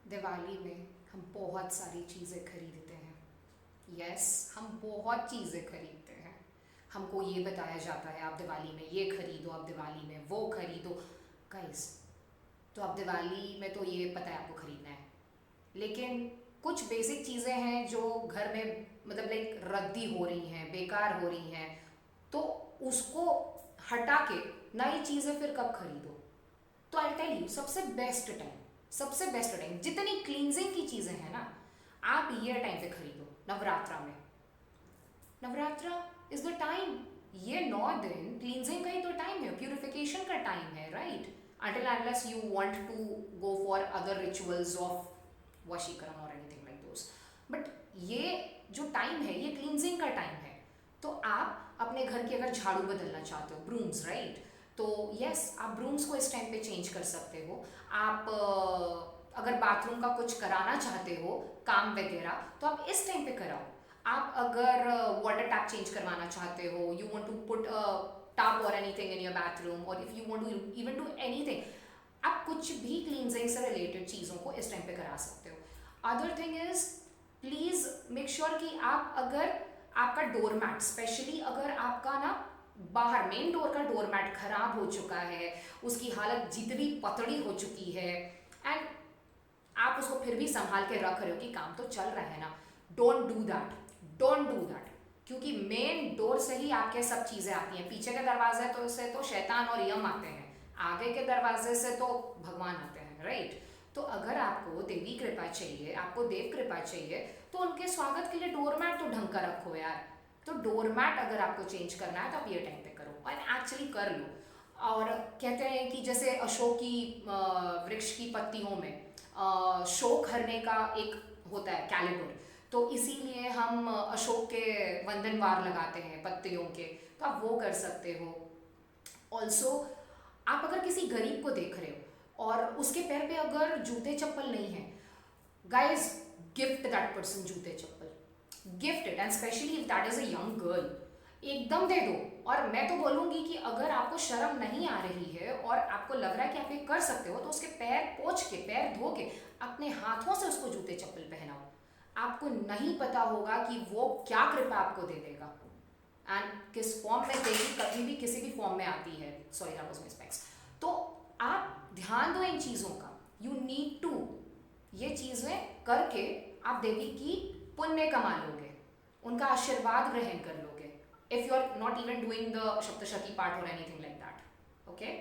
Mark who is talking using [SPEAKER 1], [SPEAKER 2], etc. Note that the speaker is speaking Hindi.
[SPEAKER 1] दिवाली में हम बहुत सारी चीज़ें खरीदते हैं। यस, हम बहुत चीज़ें खरीदते हैं। हमको ये बताया जाता है आप दिवाली में ये खरीदो, आप दिवाली में वो खरीदो। गाइस, तो आप दिवाली में तो ये पता है आपको खरीदना है, लेकिन कुछ बेसिक चीज़ें हैं जो घर में मतलब लाइक रद्दी हो रही हैं, बेकार हो रही हैं, तो उसको हटा के नई चीज़ें फिर कब खरीदो। तो आई टेल यू, सबसे बेस्ट टाइम जितनी क्लींजिंग की चीज़ें हैं ना, आप ये टाइम पे खरीदो। नवरात्रा में, नवरात्रा इज द टाइम। ये 9 दिन क्लींजिंग का ही तो टाइम है, प्यूरिफिकेशन का टाइम है, right? until unless you want to go for other rituals of वशीकरण और एनीथिंग लाइक दोस, बट ये जो टाइम है ये क्लींजिंग का टाइम है। तो आप अपने घर की अगर झाड़ू बदलना चाहते हो, ब्रूम्स, राइट, तो यस, आप ब्रूम्स को इस टाइम पे चेंज कर सकते हो। आप अगर बाथरूम का कुछ कराना चाहते हो, काम वगैरह, तो आप इस टाइम पे कराओ। आप अगर वाटर टैप चेंज करवाना चाहते हो, you want to put tub और एनीथिंग इन योर बाथरूम, और if you want to even do anything, आप कुछ भी क्लींजिंग से रिलेटेड चीज़ों को इस टाइम पे करा सकते हो। Other thing is, please make sure कि आप अगर आपका डोर मैट, स्पेशली अगर आपका ना बाहर मेन डोर का डोर मैट खराब हो चुका है, उसकी हालत जितनी पतड़ी हो चुकी है, एंड आप उसको फिर भी संभाल के रख रहे हो कि काम तो चल रहा है ना, don't do that, don't do that. क्योंकि मेन डोर से ही आपके सब चीज़ें आती हैं। पीछे के दरवाजे तो से तो शैतान और यम आते हैं, आगे के दरवाजे से तो भगवान आते हैं, राइट? तो अगर आपको देवी कृपा चाहिए, आपको देव कृपा चाहिए, तो उनके स्वागत के लिए डोरमैट तो ढंग का रखो यार। तो डोरमैट अगर आपको चेंज करना है तो आप ये टाइम पे करो, और एक्चुअली कर लो। और कहते हैं कि जैसे अशोक की वृक्ष की पत्तियों में शोक हरने का एक होता है कैलिबर, तो इसीलिए हम अशोक के वंदनवार लगाते हैं पत्तियों के, तो आप वो कर सकते हो। ऑल्सो, आप अगर किसी गरीब को देख रहे हो और उसके पैर पे अगर जूते चप्पल नहीं है, गाइज, गिफ्ट दैट पर्सन जूते चप्पल, gift it, and specially if that is a young girl, एकदम दे दो। और मैं तो बोलूंगी कि अगर आपको शर्म नहीं आ रही है और आपको लग रहा है कि आप ये कर सकते हो, तो उसके पैर पोंछ के, पैर धो के, अपने हाथों से उसको जूते चप्पल पहनाओ। आपको नहीं पता होगा कि वो क्या कृपा आपको दे देगा, एंड किस फॉर्म में देगी, कभी भी किसी भी फॉर्म में आती है। Sorry, that was my specs. तो आप ध्यान दो इन चीज़ों का, यू नीड टू, ये चीज़ें करके आप देवी की पुण्य कमा लोगे, उनका आशीर्वाद ग्रहण कर लोगे, if you are not even doing the Saptashati पाठ और एनीथिंग लाइक दैट, ओके?